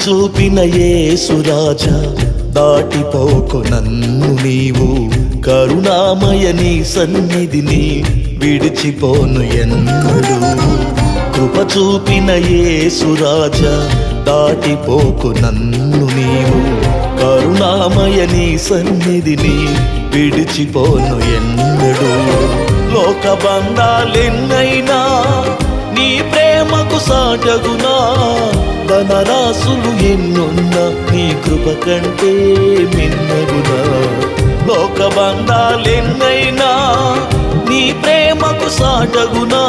చూపిన యేసురాజా దాటిపోకు నన్ను నీవు, కరుణామయ నీ సన్నిధిని విడిచిపోను ఎన్నడు. కృప చూపిన యేసురాజా దాటిపోకు నన్ను నీవు, కరుణామయ నీ సన్నిధిని విడిచిపోను ఎన్నడు. లోక బంధాలెన్నైనా నీ ప్రేమకు సాటగునా, ధనరాశులు ఎన్నున్నా నీ కృప కంటే మిన్నగునా. లోక బంధాలెన్నైనా నీ ప్రేమకు సాటగునా.